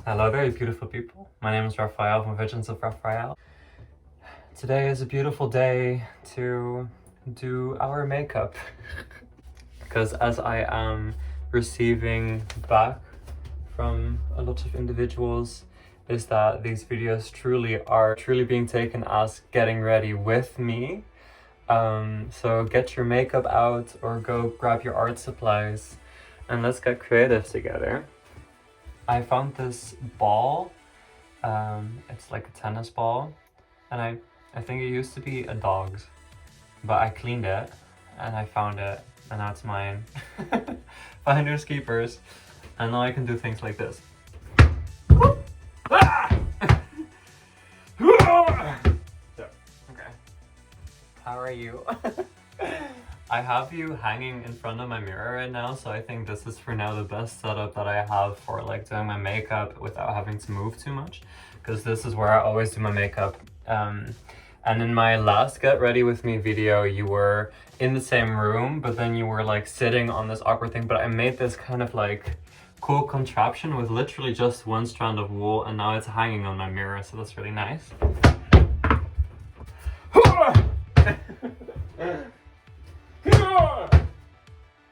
Hello there, you beautiful people. My name is Rafael from VisionsOfRafael. Today is a beautiful day to do our makeup because as I am receiving back from a lot of individuals is that these videos are truly being taken as getting ready with me. So get your makeup out or go grab your art supplies and let's get creative together. I found this ball, it's like a tennis ball, and I think it used to be a dog's, but I cleaned it and I found it and now it's mine. Finders keepers, and now I can do things like this. So, okay. How are you? I have you hanging in front of my mirror right now, so I think this is for now the best setup that I have for like doing my makeup without having to move too much, because this is where I always do my makeup. And in my last Get Ready With Me video, you were in the same room, but then you were like sitting on this awkward thing, but I made this kind of like cool contraption with literally just one strand of wool, and now it's hanging on my mirror, so that's really nice.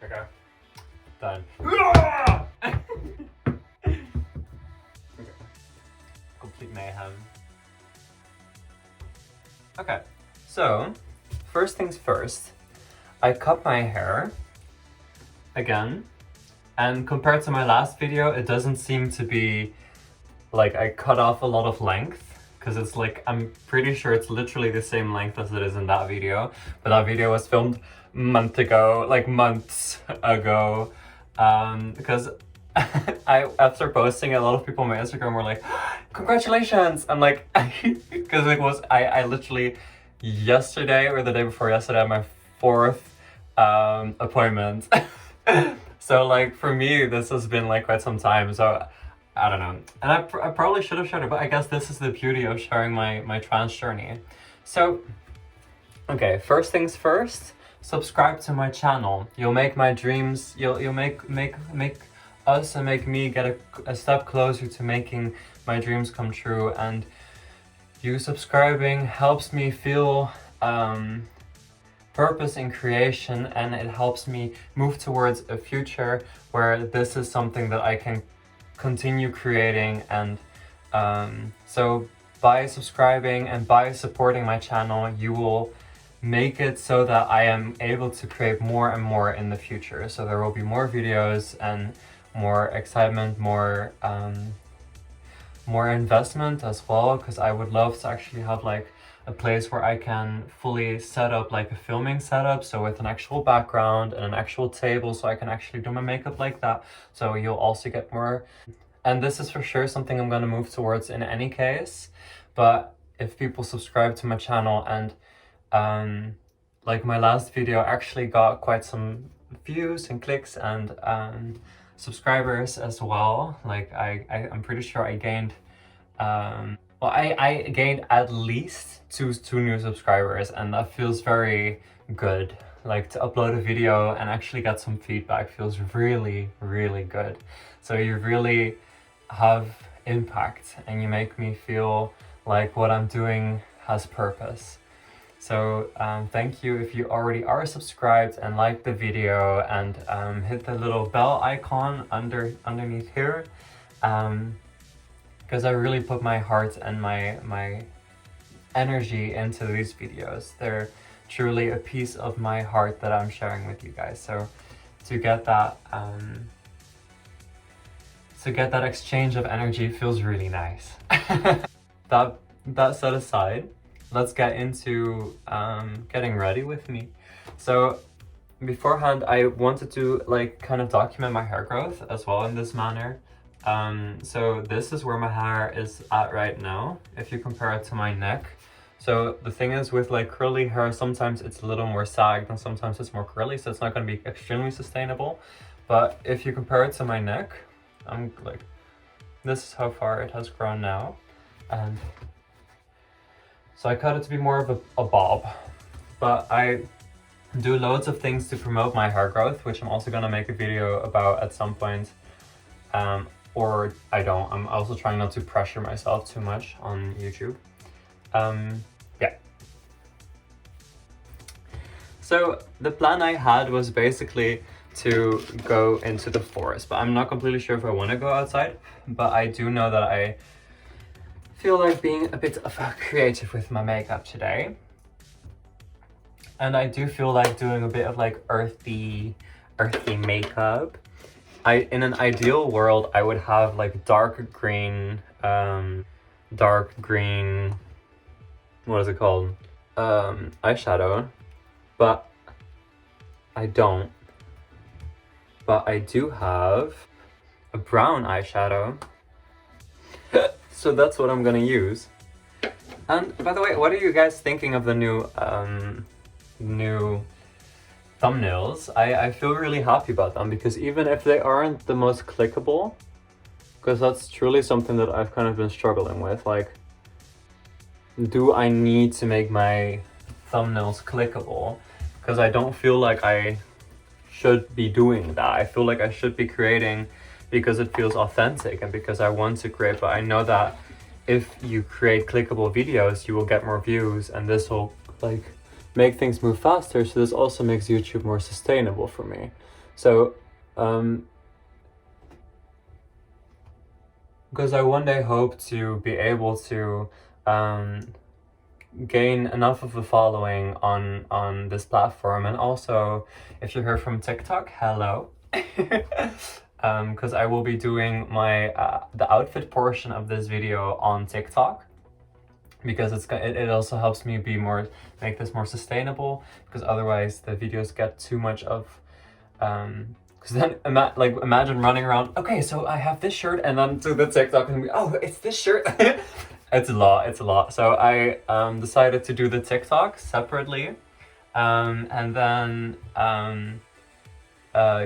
Okay, done. Okay. Complete mayhem. Okay, so first things first, I cut my hair again, and compared to my last video, it doesn't seem to be like I cut off a lot of length, because it's like, I'm pretty sure it's literally the same length as it is in that video, but that video was filmed months ago, because after posting it, a lot of people on my Instagram were like, congratulations! I'm like, because I literally yesterday or the day before yesterday had my 4th appointment. So like for me, this has been like quite some time, so I don't know. And I probably should have shared it, but I guess this is the beauty of sharing my trans journey. So, okay, first things first, subscribe to my channel. You'll make my dreams, you'll make us and make me get a step closer to making my dreams come true, and you subscribing helps me feel purpose in creation, and it helps me move towards a future where this is something that I can continue creating. And so by subscribing and by supporting my channel, you will make it so that I am able to create more and more in the future. So there will be more videos and more excitement, more investment as well, because I would love to actually have like a place where I can fully set up like a filming setup, so with an actual background and an actual table, so I can actually do my makeup like that. So you'll also get more, and this is for sure something I'm going to move towards in any case. But if people subscribe to my channel, and like my last video actually got quite some views and clicks and subscribers as well. Like I'm pretty sure I gained I gained at least two new subscribers, and that feels very good. Like to upload a video and actually get some feedback feels really, really good. So you really have impact and you make me feel like what I'm doing has purpose. So thank you if you already are subscribed and like the video, and hit the little bell icon underneath here, because I really put my heart and my energy into these videos. They're truly a piece of my heart that I'm sharing with you guys. So to get that exchange of energy feels really nice. That set aside, let's get into getting ready with me. So beforehand, I wanted to like kind of document my hair growth as well in this manner. So this is where my hair is at right now, if you compare it to my neck. So the thing is, with like curly hair, sometimes it's a little more sagged and sometimes it's more curly, so it's not going to be extremely sustainable. But if you compare it to my neck, I'm like, this is how far it has grown now. And so I cut it to be more of a bob, but I do loads of things to promote my hair growth, which I'm also going to make a video about at some point. or I don't. I'm also trying not to pressure myself too much on YouTube. Yeah. So the plan I had was basically to go into the forest, but I'm not completely sure if I want to go outside, but I do know that I feel like being a bit of a creative with my makeup today. And I do feel like doing a bit of like earthy makeup. In an ideal world, I would have like dark green, what is it called? Eyeshadow, but I don't. But I do have a brown eyeshadow. So that's what I'm gonna use. And by the way, what are you guys thinking of the new thumbnails? I feel really happy about them, because even if they aren't the most clickable, because that's truly something that I've kind of been struggling with, like, do I need to make my thumbnails clickable? Because I don't feel like I should be doing that. I feel like I should be creating because it feels authentic and because I want to create, but I know that if you create clickable videos, you will get more views, and this will like make things move faster. So this also makes YouTube more sustainable for me. So because I one day hope to be able to gain enough of a following on this platform. And also, if you're here from TikTok, hello. Because I will be doing my the outfit portion of this video on TikTok, because it also helps me make this more sustainable, because otherwise the videos get too much of because then imagine running around, okay, so I have this shirt, and then to the TikTok and oh, it's this shirt. It's a lot. So I decided to do the TikTok separately, and then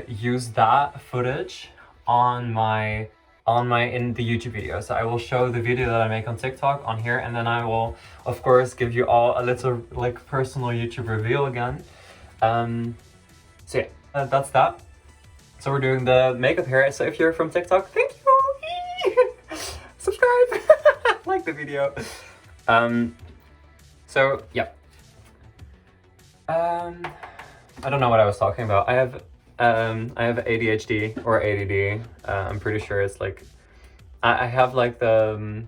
use that footage in the YouTube video. So I will show the video that I make on TikTok on here, and then I will of course give you all a little like personal YouTube reveal again. So yeah, that's that. So we're doing the makeup here. So if you're from TikTok, thank you. Subscribe. Like the video. So yeah. I don't know what I was talking about. I have ADHD or ADD. I'm pretty sure it's like I have like the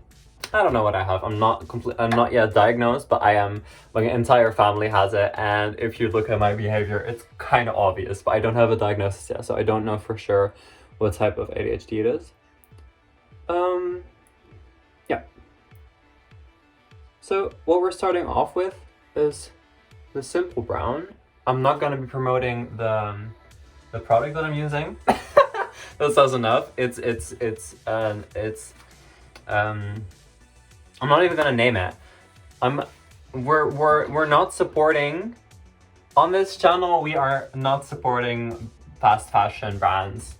I don't know what I have. I'm not yet diagnosed, but I am. My entire family has it, and if you look at my behavior, it's kind of obvious. But I don't have a diagnosis yet, so I don't know for sure what type of ADHD it is. Yeah. So what we're starting off with is the simple brown. I'm not gonna be promoting the product that I'm using. That says enough. I'm not even gonna name it. We're not supporting on this channel. We are not supporting fast fashion brands,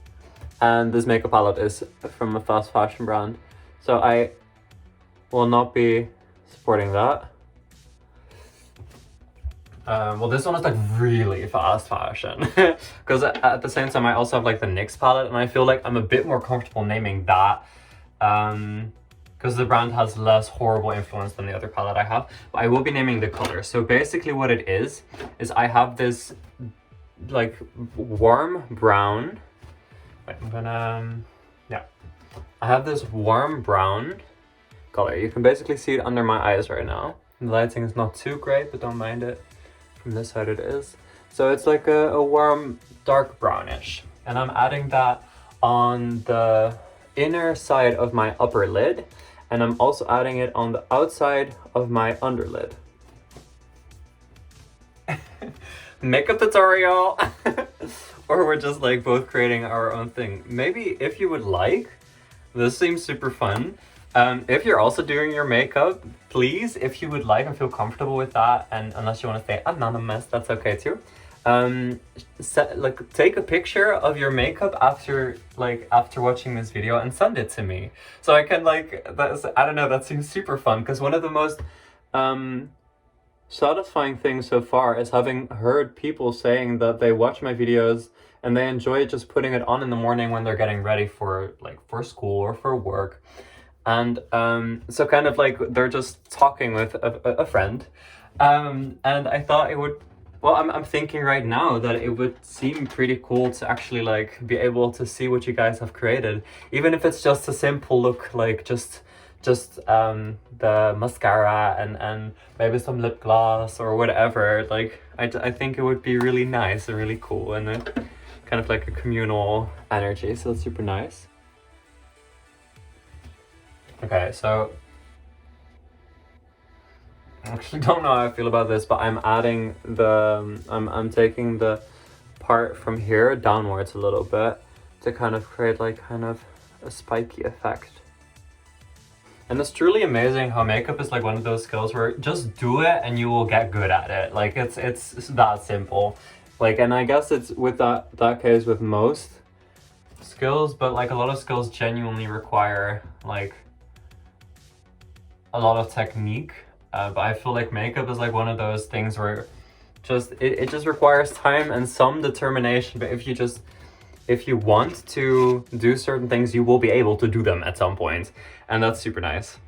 and this makeup palette is from a fast fashion brand, so I will not be supporting that. Well, this one is like really fast fashion, because at the same time I also have like the NYX palette, and I feel like I'm a bit more comfortable naming that, because the brand has less horrible influence than the other palette I have. But I will be naming the color. So basically what it is I have this like warm brown. Wait, I'm gonna, yeah. I have this warm brown color. You can basically see it under my eyes right now. The lighting is not too great, but don't mind it. From this side it is. So it's like a warm dark brownish. And I'm adding that on the inner side of my upper lid, and I'm also adding it on the outside of my underlid. Makeup tutorial. Or we're just like both creating our own thing. Maybe if you would like, this seems super fun. If you're also doing your makeup, please, if you would like and feel comfortable with that, and unless you want to stay anonymous, that's okay too. Take a picture of your makeup after watching this video and send it to me, so I can I don't know, that seems super fun, because one of the most satisfying things so far is having heard people saying that they watch my videos and they enjoy just putting it on in the morning when they're getting ready for school or for work. And so kind of like they're just talking with a friend, and I thought it would, well, I'm thinking right now that it would seem pretty cool to actually like be able to see what you guys have created, even if it's just a simple look, like just the mascara and maybe some lip gloss or whatever. Like I think it would be really nice and really cool, and kind of like a communal energy, so it's super nice. Okay, so I actually don't know how I feel about this, but I'm adding the I'm taking the part from here downwards a little bit to kind of create like kind of a spiky effect. And it's truly amazing how makeup is like one of those skills where just do it and you will get good at it. Like it's that simple. Like, and I guess it's with that case with most skills, but like a lot of skills genuinely require like a lot of technique. But I feel like makeup is like one of those things where it just requires time and some determination. But if you want to do certain things, you will be able to do them at some point. And that's super nice.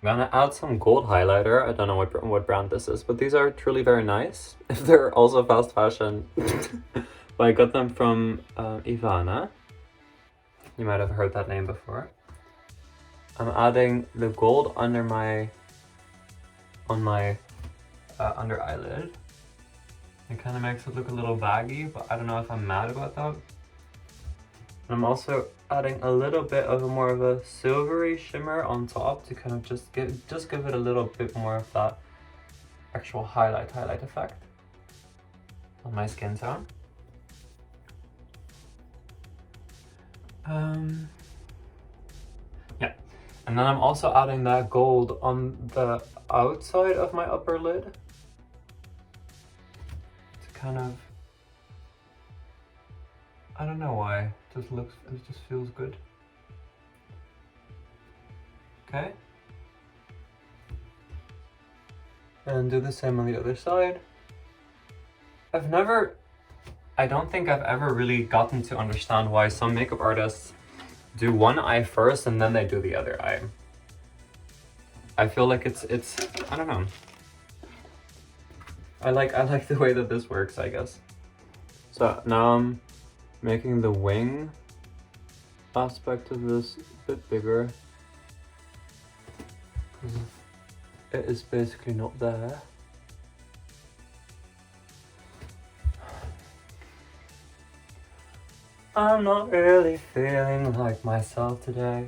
I'm gonna add some gold highlighter. I don't know what brand this is, but these are truly very nice. They're also fast fashion. But I got them from Ivana. You might have heard that name before. I'm adding the gold under my under eyelid. It kind of makes it look a little baggy, but I don't know if I'm mad about that. I'm also adding a little bit of more of a silvery shimmer on top to kind of just give it a little bit more of that actual highlight effect on my skin tone. Yeah, and then I'm also adding that gold on the outside of my upper lid to kind of, I don't know why, it just feels good. Okay. And do the same on the other side. I don't think I've ever really gotten to understand why some makeup artists do one eye first and then they do the other eye. I feel like it's I don't know. I like the way that this works, I guess. So now I'm making the wing aspect of this a bit bigger. It is basically not there. I'm not really feeling like myself today.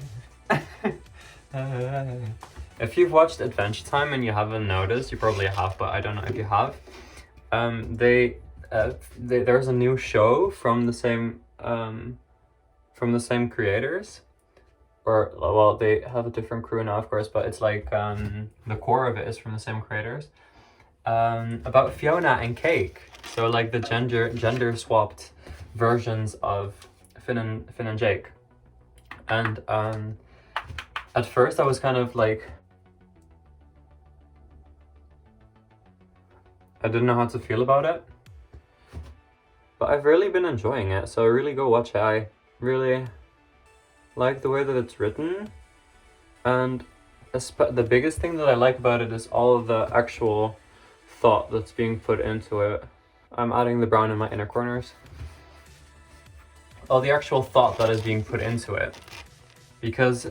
If you've watched Adventure Time and you haven't noticed, you probably have, but I don't know if you have. There's a new show from the same creators, or well, they have a different crew now, of course, but it's like the core of it is from the same creators. About Fiona and Cake, so like the gender swapped versions of Finn and Jake. And at first I was kind of like, I didn't know how to feel about it, but I've really been enjoying it, so really go watch it. I really like the way that it's written, and the biggest thing that I like about it is all of the actual thought that's being put into it. I'm adding the brown in my inner corners. All the actual thought that is being put into it. Because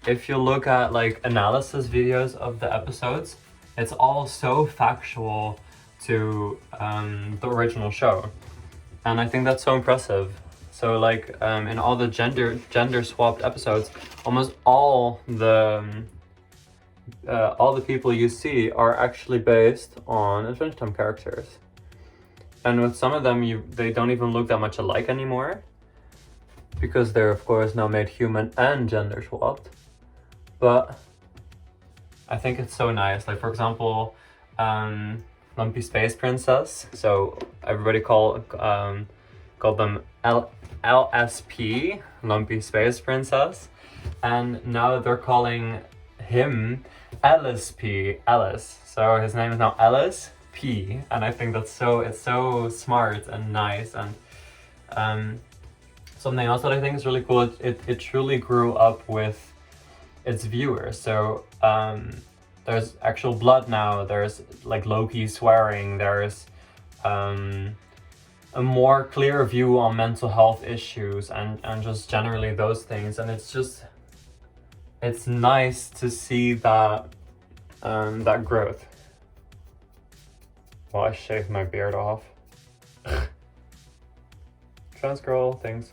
if you look at like analysis videos of the episodes, it's all so factual to the original show. And I think that's so impressive. So like in all the gender swapped episodes, almost all the people you see are actually based on Adventure Time characters. And with some of them, they don't even look that much alike anymore, because they're of course now made human and gender swapped. But I think it's so nice. Like for example, Lumpy Space Princess. So everybody called them LSP, Lumpy Space Princess, and now they're calling him LSP, Ellis. So his name is now Ellis P, and I think it's so smart and nice, and Something else that I think is really cool, it truly grew up with its viewers. So there's actual blood now, there's like Loki swearing, there's a more clear view on mental health issues and just generally those things. And it's nice to see that that growth. Well, I shaved my beard off. Trans girl things.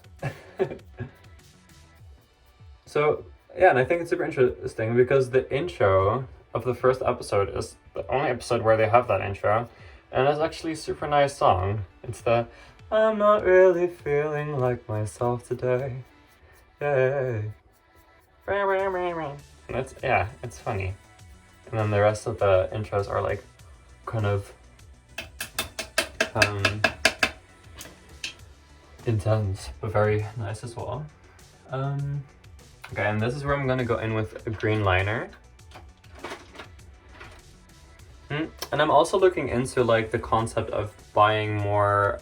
So yeah, and I think it's super interesting because the intro of the first episode is the only episode where they have that intro, and it's actually a super nice song. It's the "I'm not really feeling like myself today." Yay. And it's funny. And then the rest of the intros are like kind of intense, but very nice as well. Okay, and this is where I'm gonna go in with a green liner. And I'm also looking into like the concept of buying more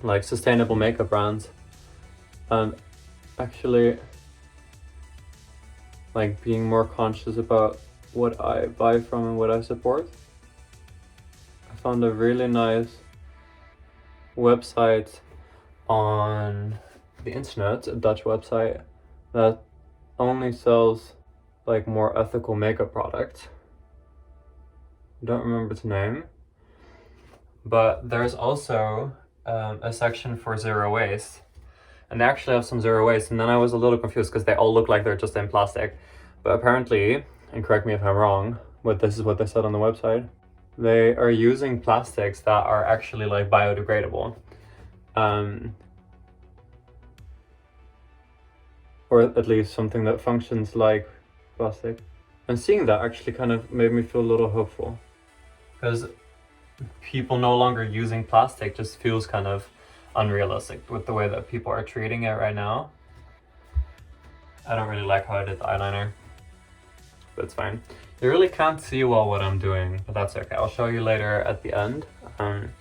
like sustainable makeup brands. Actually like being more conscious about what I buy from and what I support. I found a really nice website on the internet, a Dutch website that only sells like more ethical makeup products. I don't remember its name, but there's also a section for zero waste, and they actually have some zero waste. And then I was a little confused because they all look like they're just in plastic, but apparently, and correct me if I'm wrong, but this is what they said on the website, they are using plastics that are actually like biodegradable. Or at least something that functions like plastic. And seeing that actually kind of made me feel a little hopeful, because people no longer using plastic just feels kind of unrealistic with the way that people are treating it right now. I don't really like how I did the eyeliner, but it's fine. You really can't see well what I'm doing, but that's okay. I'll show you later at the end. I'm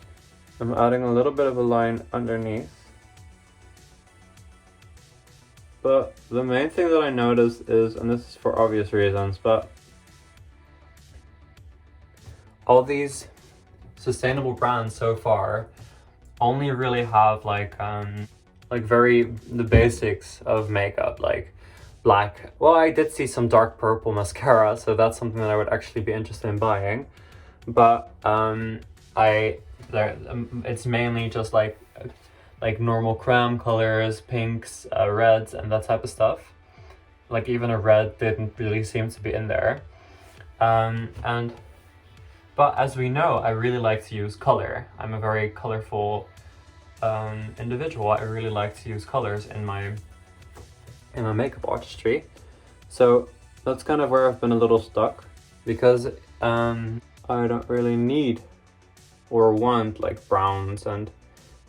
adding a little bit of a line underneath. But the main thing that I noticed is, and this is for obvious reasons, but all these sustainable brands so far only really have like the basics of makeup, like black. Well, I did see some dark purple mascara, so that's something that I would actually be interested in buying. But it's mainly just like normal creme colors, pinks, reds, and that type of stuff. Like even a red didn't really seem to be in there. But as we know, I really like to use color. I'm a very colorful individual. I really like to use colors in my makeup artistry. So that's kind of where I've been a little stuck, because I don't really need or want like browns and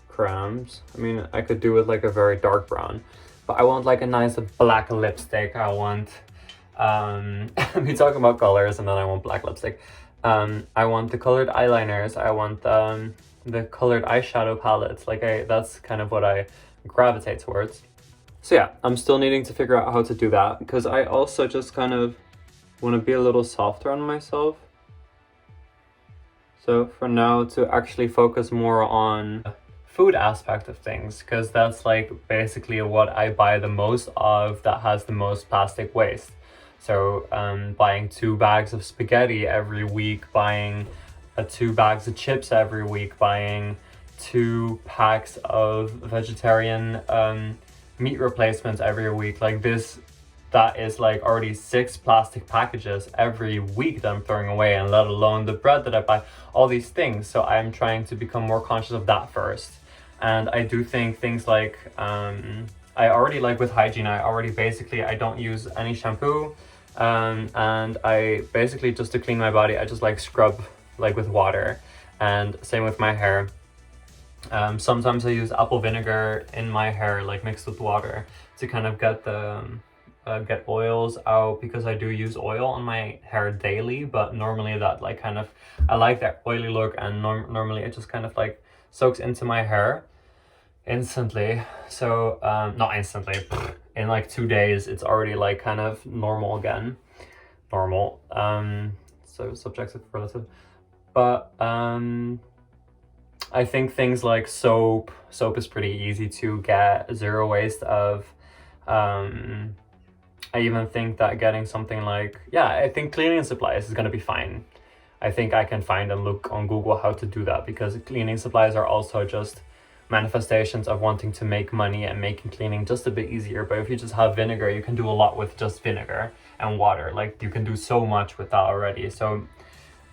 creams. I mean, I could do with like a very dark brown, but I want like a nice black lipstick. I want me talking about colors and then I want black lipstick. I want the colored eyeliners. I want the colored eyeshadow palettes. That's kind of what I gravitate towards. So yeah, I'm still needing to figure out how to do that, because I also just kind of want to be a little softer on myself. So for now, to actually focus more on the food aspect of things, because that's like basically what I buy the most of that has the most plastic waste. So buying 2 bags of spaghetti every week, buying 2 bags of chips every week, buying 2 packs of vegetarian meat replacements every week. Like that is like already 6 plastic packages every week that I'm throwing away, and let alone the bread that I buy, all these things. So I'm trying to become more conscious of that first. And I do think things like, I already like with hygiene, I don't use any shampoo. And I basically, just to clean my body, I just like scrub like with water, and same with my hair. Sometimes I use apple vinegar in my hair, like mixed with water, to kind of get the get oils out, because I do use oil on my hair daily, but normally that I like that oily look, and normally it just kind of like soaks into my hair. instantly. So not instantly, in like 2 days it's already like kind of normal again. Normal, so subjective, relative. But I think things like soap is pretty easy to get, zero waste of. I even think that getting something like, yeah, I think cleaning supplies is gonna be fine. I think I can find and look on Google how to do that, because cleaning supplies are also just manifestations of wanting to make money and making cleaning just a bit easier. But if you just have vinegar, you can do a lot with just vinegar and water. Like, you can do so much with that already. So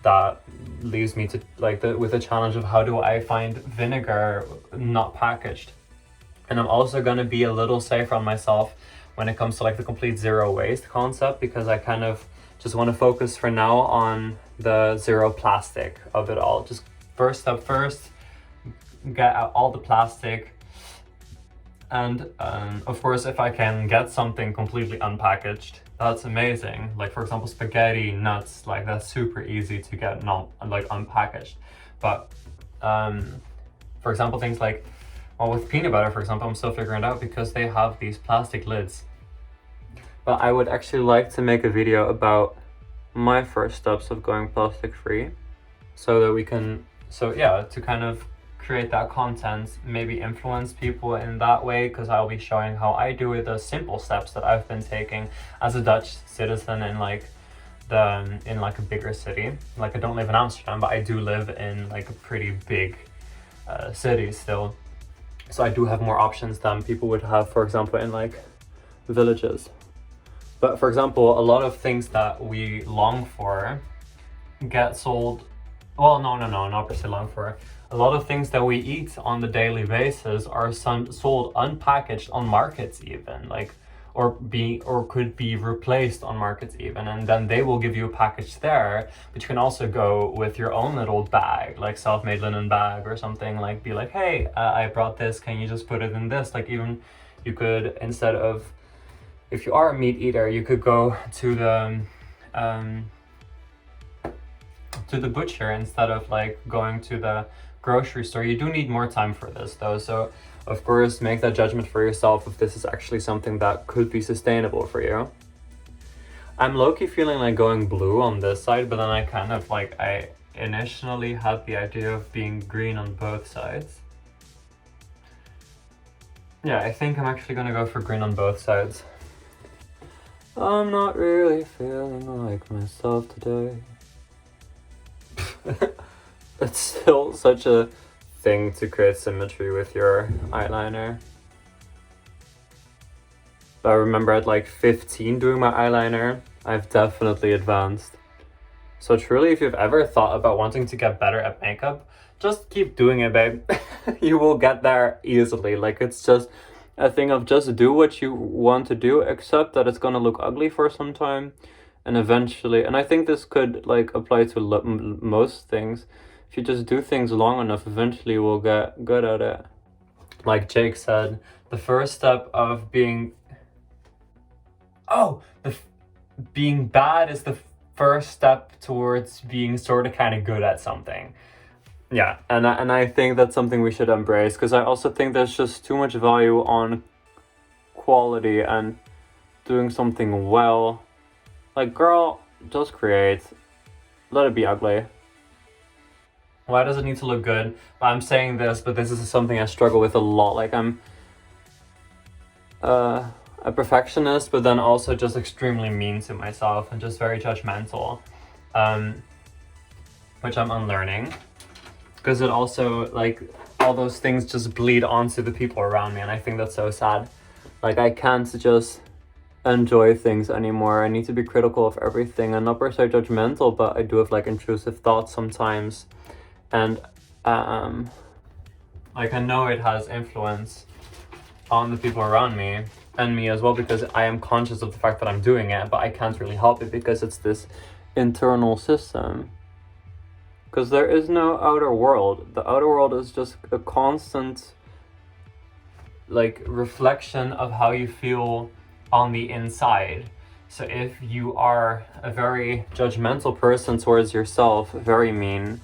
that leaves me to like with the challenge of how do I find vinegar not packaged. And I'm also going to be a little safer on myself when it comes to like the complete zero waste concept, because I kind of just want to focus for now on the zero plastic of it all. Just first step first, get out all the plastic. And of course, if I can get something completely unpackaged, that's amazing. Like, for example, spaghetti, nuts, like that's super easy to get not like unpackaged. But for example, things like, well, with peanut butter, for example, I'm still figuring it out because they have these plastic lids. But I would actually like to make a video about my first steps of going plastic free, so that we can, so yeah, to kind of create that content, maybe influence people in that way, because I'll be showing how I do it, the simple steps that I've been taking as a Dutch citizen in like a bigger city. Like, I don't live in Amsterdam, but I do live in like a pretty big city still. So I do have more options than people would have, for example, in like villages. But for example, a lot of things that we long for get sold. Well, no, not per se long for. A lot of things that we eat on the daily basis are sold unpackaged on markets even, like, or could be replaced on markets even, and then they will give you a package there. But you can also go with your own little bag, like self-made linen bag or something, like be like, hey, I brought this, can you just put it in this? Like, even you could, instead of, if you are a meat eater, you could go to the butcher instead of like going to the grocery store. You do need more time for this though, so of course make that judgment for yourself if this is actually something that could be sustainable for you. I'm low-key feeling like going blue on this side, but then I kind of like, I initially had the idea of being green on both sides. Yeah, I think I'm actually gonna go for green on both sides. I'm not really feeling like myself today. It's still such a thing to create symmetry with your eyeliner. But I remember at like 15 doing my eyeliner. I've definitely advanced. So truly, if you've ever thought about wanting to get better at makeup, just keep doing it, babe. You will get there easily. Like, it's just a thing of just do what you want to do, accept that it's gonna look ugly for some time, and eventually, and I think this could like apply to most things. If you just do things long enough, eventually you will get good at it. Like Jake said, the first step of being being bad is the first step towards being sort of kind of good at something. Yeah, and I think that's something we should embrace, because I also think there's just too much value on quality and doing something well. Like, girl, just create. Let it be ugly. Why does it need to look good? I'm saying this, but this is something I struggle with a lot. Like, I'm a perfectionist, but then also just extremely mean to myself and just very judgmental, which I'm unlearning. Because it also, like, all those things just bleed onto the people around me, and I think that's so sad. Like, I can't just enjoy things anymore. I need to be critical of everything, and not per se judgmental, but I do have like intrusive thoughts sometimes, and like, I know it has influence on the people around me and me as well, because I am conscious of the fact that I'm doing it, but I can't really help it because it's this internal system. Because there is no outer world. The outer world is just a constant like reflection of how you feel on the inside. So if you are a very judgmental person towards yourself, very mean,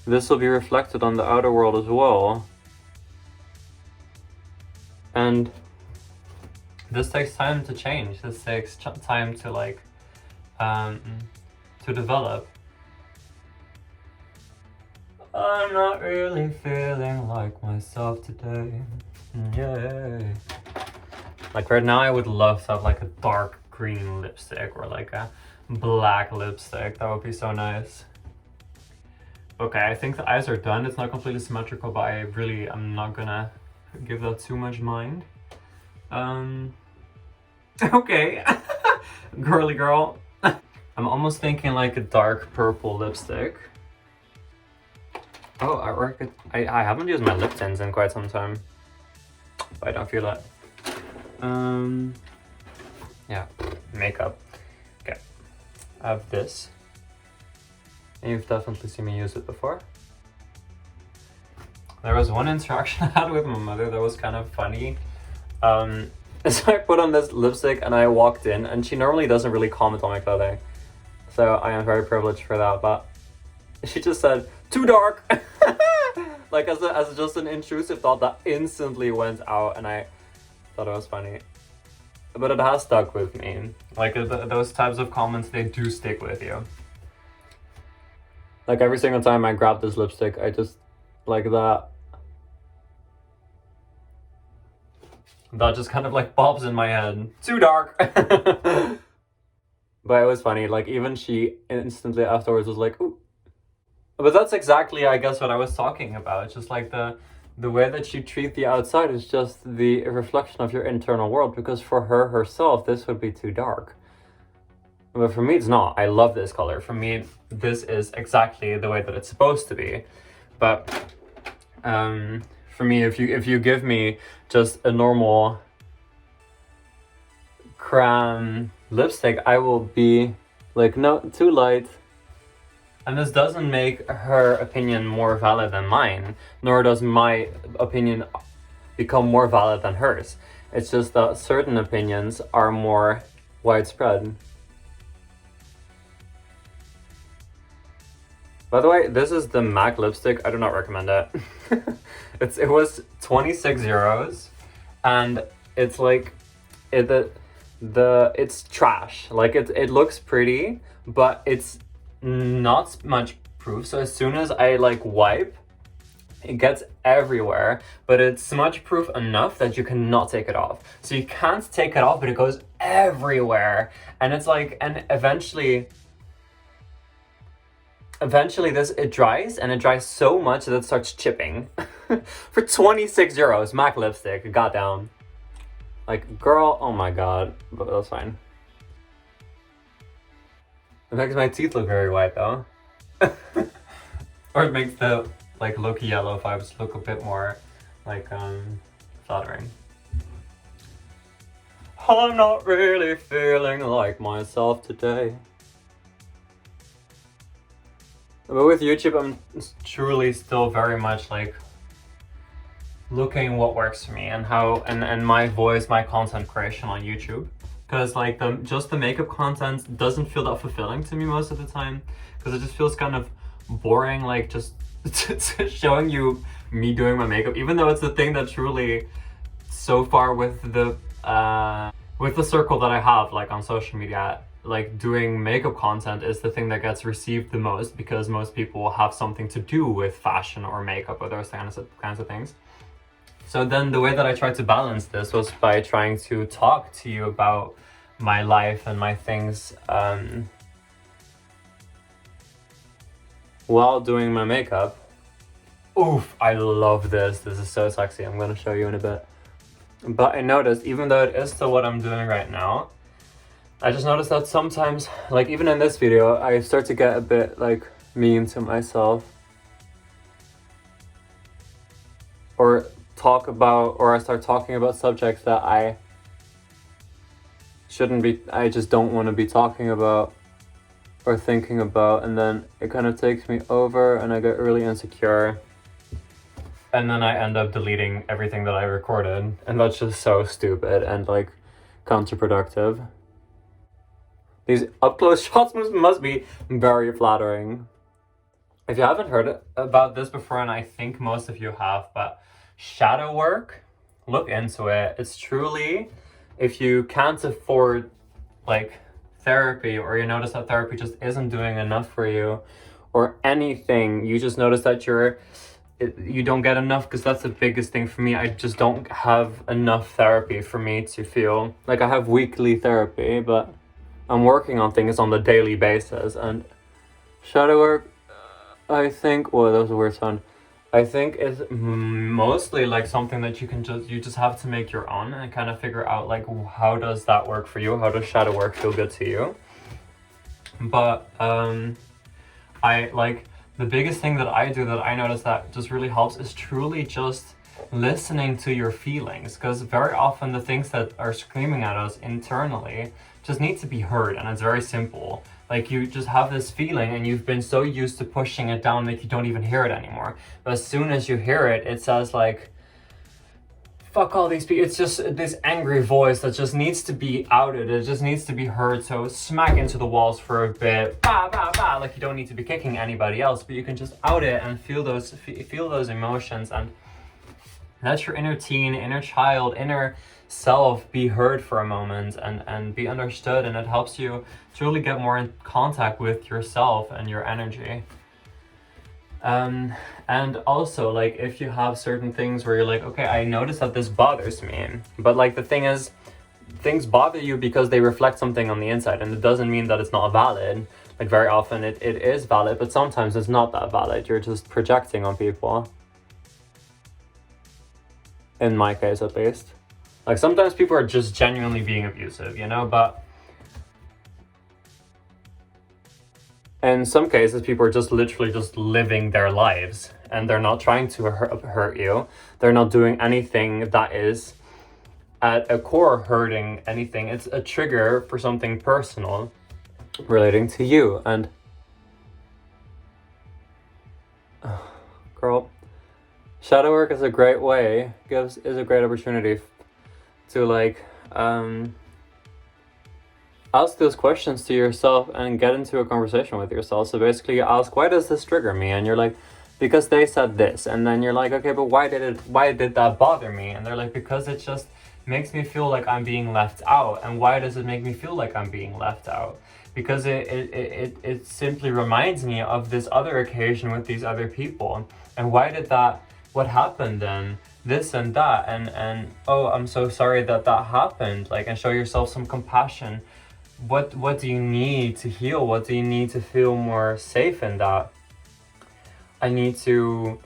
this will be reflected on the outer world as well. And this takes time to change. This takes time to like, to develop. I'm not really feeling like myself today. Yay. Like right now I would love to have like a dark green lipstick or like a black lipstick. That would be so nice. Okay, I think the eyes are done. It's not completely symmetrical, but I'm not gonna give that too much mind. Okay. Girly girl. I'm almost thinking like a dark purple lipstick. Oh, I haven't used my lip tints in quite some time. But I don't feel it. Yeah, makeup. Okay, I have this. And you've definitely seen me use it before. There was one interaction I had with my mother that was kind of funny. So I put on this lipstick and I walked in, and she normally doesn't really comment on my clothing. So I am very privileged for that, but she just said, "Too dark!" Like as just an intrusive thought that instantly went out, and I thought it was funny. But it has stuck with me. Like those types of comments, they do stick with you. Like every single time I grab this lipstick, I just, like that just kind of like pops in my head. Too dark! But it was funny, like even she instantly afterwards was like, ooh. But that's exactly, I guess, what I was talking about. It's just like the way that you treat the outside is just the reflection of your internal world, because for her herself, this would be too dark. But for me, it's not. I love this color. For me, this is exactly the way that it's supposed to be. But for me, if you give me just a normal crayon lipstick, I will be like, no, too light. And this doesn't make her opinion more valid than mine, nor does my opinion become more valid than hers. It's just that certain opinions are more widespread. By the way, this is the MAC lipstick. I do not recommend it. It was 26 euros, and it's like it's trash. Like it looks pretty, but it's not smudge proof. So as soon as I like wipe, it gets everywhere, but it's smudge proof enough that you cannot take it off. So you can't take it off, but it goes everywhere, and it's like, and eventually it dries, and it dries so much that it starts chipping. For 26 euros, MAC lipstick, goddamn. Like, girl, oh my god, but that's fine. It makes my teeth look very white though. Or it makes the like Loki yellow vibes look a bit more like flattering. I'm not really feeling like myself today. But with YouTube, I'm truly still very much like looking what works for me and how and my voice, my content creation on YouTube. Because like just the makeup content doesn't feel that fulfilling to me most of the time, because it just feels kind of boring, like just showing you me doing my makeup, even though it's the thing that truly, so far with the circle that I have like on social media, like doing makeup content is the thing that gets received the most, because most people have something to do with fashion or makeup or those kinds of things. So then the way that I tried to balance this was by trying to talk to you about my life and my things while doing my makeup. Oof, I love this. This is so sexy. I'm going to show you in a bit. But I noticed, even though it is still what I'm doing right now, I just noticed that sometimes, like even in this video, I start to get a bit like mean to myself. Or I start talking about subjects that I just don't want to be talking about or thinking about, and then it kind of takes me over and I get really insecure. And then I end up deleting everything that I recorded, and that's just so stupid and like counterproductive. These up-close shots must be very flattering. If you haven't heard about this before, and I think most of you have, but shadow work, look into it. It's truly, if you can't afford like therapy, or you notice that therapy just isn't doing enough for you, or anything, you just notice that you don't get enough, because that's the biggest thing for me. I just don't have enough therapy for me to feel like I have weekly therapy, but I'm working on things on the daily basis. And shadow work, I think, well, that was a weird sound. I think it's mostly like something that you just have to make your own and kind of figure out like, how does that work for you? How does shadow work feel good to you? But I like, the biggest thing that I do that I notice that just really helps is truly just listening to your feelings, because very often the things that are screaming at us internally just need to be heard, and it's very simple. Like, you just have this feeling and you've been so used to pushing it down that you don't even hear it anymore. But as soon as you hear it, it says like, fuck all these people. It's just this angry voice that just needs to be outed. It just needs to be heard. So smack into the walls for a bit. Bah, bah, bah. Like, you don't need to be kicking anybody else, but you can just out it and feel those emotions, and let your inner teen, inner child, inner self be heard for a moment and be understood. And it helps you truly get more in contact with yourself and your energy. And also, like, if you have certain things where you're like, okay, I notice that this bothers me, but like, the thing is, things bother you because they reflect something on the inside, and it doesn't mean that it's not valid. Like, very often it is valid, but sometimes it's not that valid. You're just projecting on people. In my case, at least. Like, sometimes people are just genuinely being abusive, you know, but in some cases, people are just literally just living their lives, and they're not trying to hurt you. They're not doing anything that is at a core hurting anything. It's a trigger for something personal relating to you. And girl, shadow work is a great way, is a great opportunity to like ask those questions to yourself and get into a conversation with yourself. So basically you ask, why does this trigger me? And you're like, because they said this. And then you're like, okay, but why did that bother me? And they're like, because it just makes me feel like I'm being left out. And why does it make me feel like I'm being left out? Because it simply reminds me of this other occasion with these other people. And what happened then? This and that, and oh, I'm so sorry that happened. Like, and show yourself some compassion. What do you need to heal? What do you need to feel more safe in that? I need to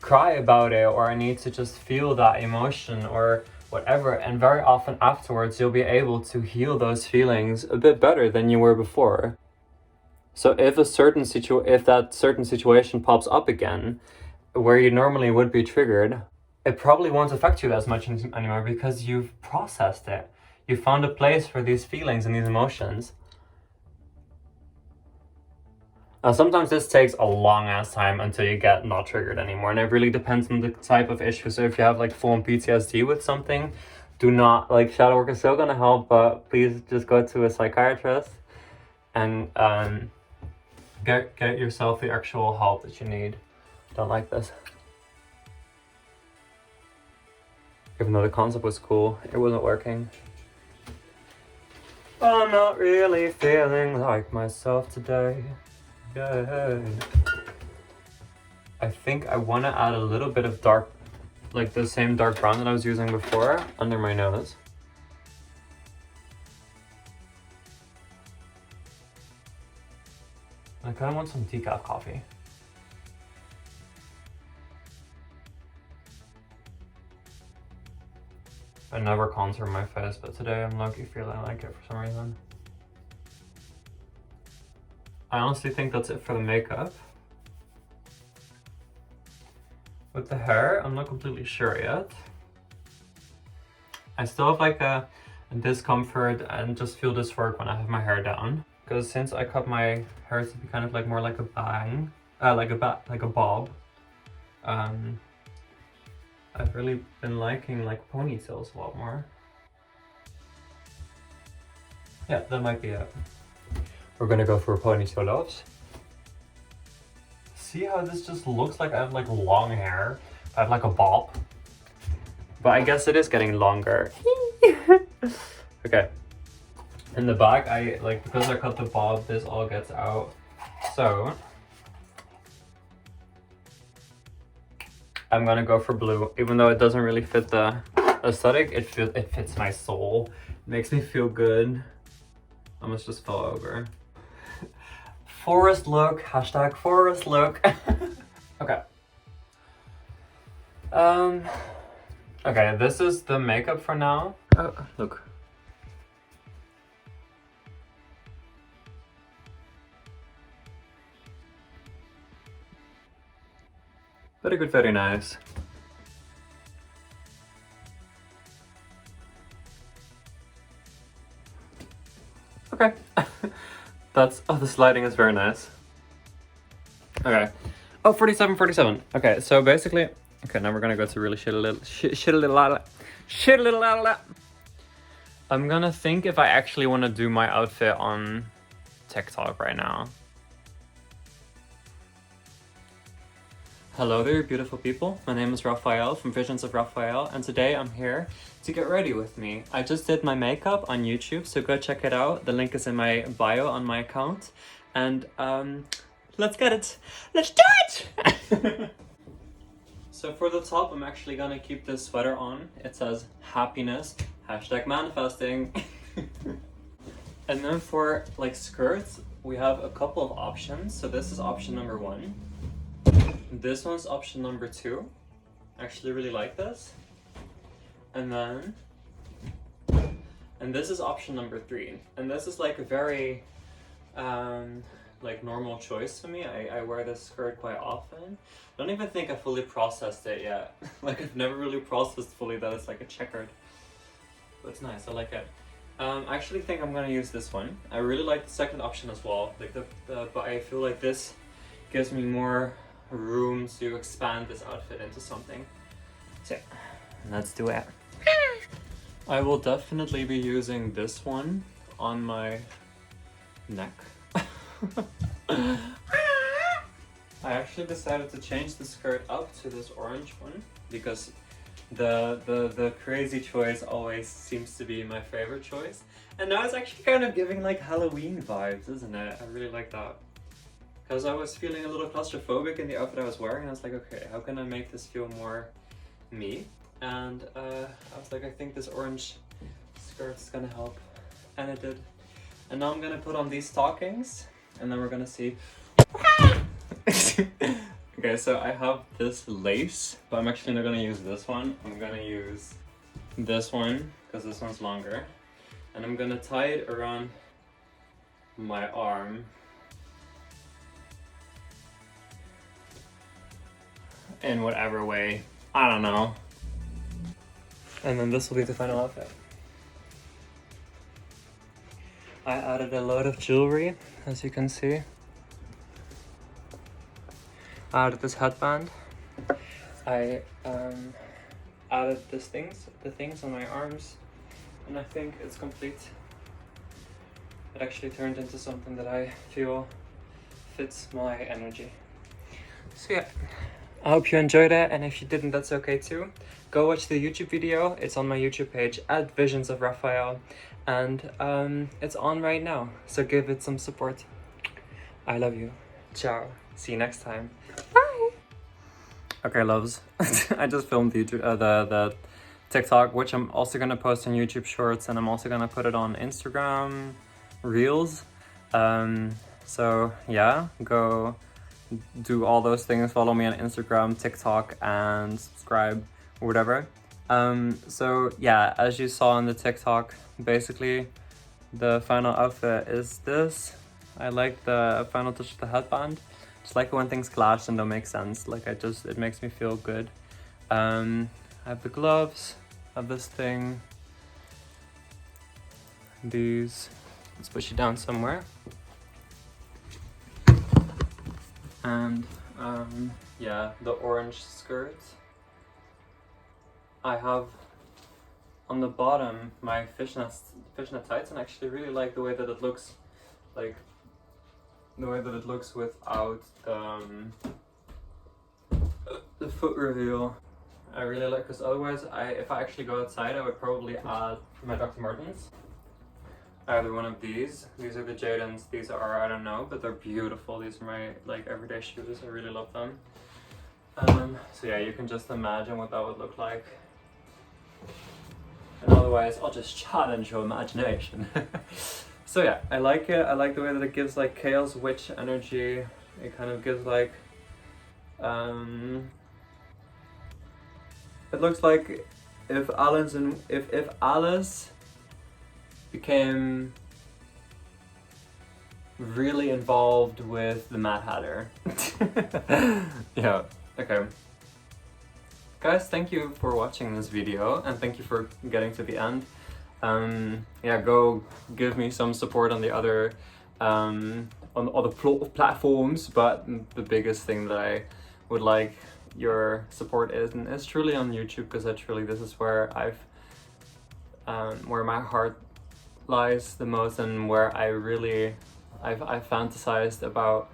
cry about it, or I need to just feel that emotion, or whatever. And very often afterwards, you'll be able to heal those feelings a bit better than you were before. So if that certain situation pops up again, where you normally would be triggered, it probably won't affect you as much anymore, because you've processed it. You found a place for these feelings and these emotions. Now, sometimes this takes a long ass time until you get not triggered anymore, and it really depends on the type of issue. So if you have like full-on PTSD with something, do not, like, shadow work is still gonna help, but please just go to a psychiatrist and get yourself the actual help that you need. Don't like this. Even though the concept was cool, it wasn't working. I'm not really feeling like myself today. Yeah. I think I want to add a little bit of dark, like the same dark brown that I was using before, under my nose. I kind of want some decaf coffee. I never contour my face, but today I'm lucky feeling like it for some reason. I honestly think that's it for the makeup. With the hair, I'm not completely sure yet. I still have like a discomfort and just feel dysphoric when I have my hair down. Because since I cut my hair to be kind of like more like a bang, like a bob, I've really been liking like ponytails a lot more. Yeah, that might be it. We're gonna go for ponytail loves. see how this just looks like I have like long hair? I have like a bob. But I guess it is getting longer. Okay. In the back, I like, because I cut the bob, this all gets out. So I'm gonna go for blue, even though it doesn't really fit the aesthetic. It fits my soul. It makes me feel good. I almost just fell over. Forest look, hashtag forest look. Okay. Okay, this is the makeup for now. Oh, look. Very good, very nice. Okay. That's, oh, this lighting is very nice. Okay. Oh, 47, 47. Okay, so basically, okay, now we're gonna go to really shit a little. I'm gonna think if I actually want to do my outfit on TikTok right now. Hello there, beautiful people. My name is Rafael from Visions of Rafael, and today I'm here to get ready with me. I just did my makeup on YouTube, so go check it out. The link is in my bio on my account. And let's get it. Let's do it! So for the top, I'm actually gonna keep this sweater on. It says happiness, hashtag manifesting. And then for like skirts, we have a couple of options. So this is option number 1. This one's option number 2. I actually really like this. And this is option number 3. And this is like a very like normal choice for me. I wear this skirt quite often. I don't even think I fully processed it yet. Like I've never really processed fully that it's like a checkered. But it's nice, I like it. I actually think I'm gonna use this one. I really like the second option as well. Like but I feel like this gives me more room to expand this outfit into something. So let's do it. I will definitely be using this one on my neck. I actually decided to change the skirt up to this orange one because the crazy choice always seems to be my favorite choice. And now it's actually kind of giving like Halloween vibes, isn't it? I really like that. Because I was feeling a little claustrophobic in the outfit I was wearing, and I was like, okay, how can I make this feel more me? And I was like, I think this orange skirt is gonna help. And it did. And now I'm gonna put on these stockings, and then we're gonna see. Okay, so I have this lace, but I'm actually not gonna use this one. I'm gonna use this one, because this one's longer. And I'm gonna tie it around my arm. In whatever way, I don't know. And then this will be the final outfit. I added a load of jewelry, as you can see. I added this headband. I added the things on my arms, and I think it's complete. It actually turned into something that I feel fits my energy. So yeah. I hope you enjoyed it, and if you didn't, that's okay too. Go watch the YouTube video. It's on my YouTube page at VisionsOfRafael, and it's on right now, so give it some support. I love you. Ciao. See you next time. Bye. Okay, loves. I just filmed the TikTok, which I'm also gonna post on YouTube Shorts, and I'm also gonna put it on Instagram Reels. So yeah, go do all those things. Follow me on Instagram, TikTok, and subscribe or whatever. So yeah, as you saw on the TikTok, basically the final outfit is this. I like the final touch of the headband. Just like when things clash and don't make sense. Like it makes me feel good. I have the gloves, I have this thing, these. Let's push it down somewhere. And yeah, the orange skirt. I have on the bottom my fishnet tights, and I actually really like the way that it looks. Like the way that it looks without the foot reveal. I really like, because otherwise if I actually go outside, I would probably add my Dr. Martens. Either one of these. These are the Jadens. These are, I don't know, but they're beautiful. These are my like everyday shoes. I really love them. So yeah, you can just imagine what that would look like. And otherwise, I'll just challenge your imagination. So yeah, I like it. I like the way that it gives like Chaos Witch energy. It kind of gives like, it looks like if Alice became really involved with the Mad Hatter. Yeah, okay. Guys, thank you for watching this video and thank you for getting to the end. Yeah, go give me some support on the other on other platforms, but the biggest thing that I would like your support is truly on YouTube, because this is where where my heart lies the most, and where I've fantasized about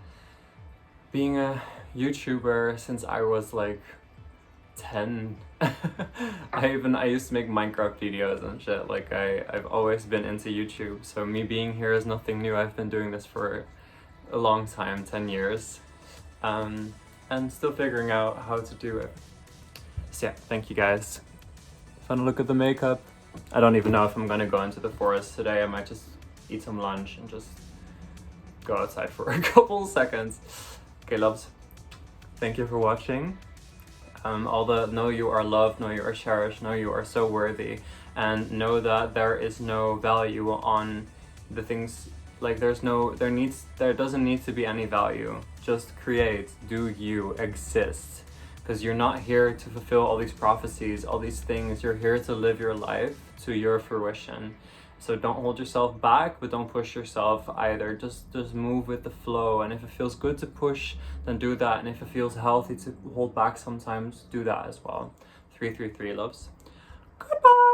being a YouTuber since I was like 10. I used to make Minecraft videos and shit. Like I've always been into YouTube, so me being here is nothing new. I've been doing this for a long time, 10 years, and still figuring out how to do it. So yeah, thank you guys. Fun look at the makeup. I don't even know if I'm gonna go into the forest today. I might just eat some lunch and just go outside for a couple seconds. Okay, loves, thank you for watching. Know you are loved, know you are cherished, know you are so worthy, and know that there is no value on the things, like there doesn't need to be any value. Just create, do you, exist. Because you're not here to fulfill all these prophecies, all these things. You're here to live your life to your fruition. So don't hold yourself back, but don't push yourself either. Just move with the flow. And if it feels good to push, then do that. And if it feels healthy to hold back sometimes, do that as well. 333 loves. Goodbye.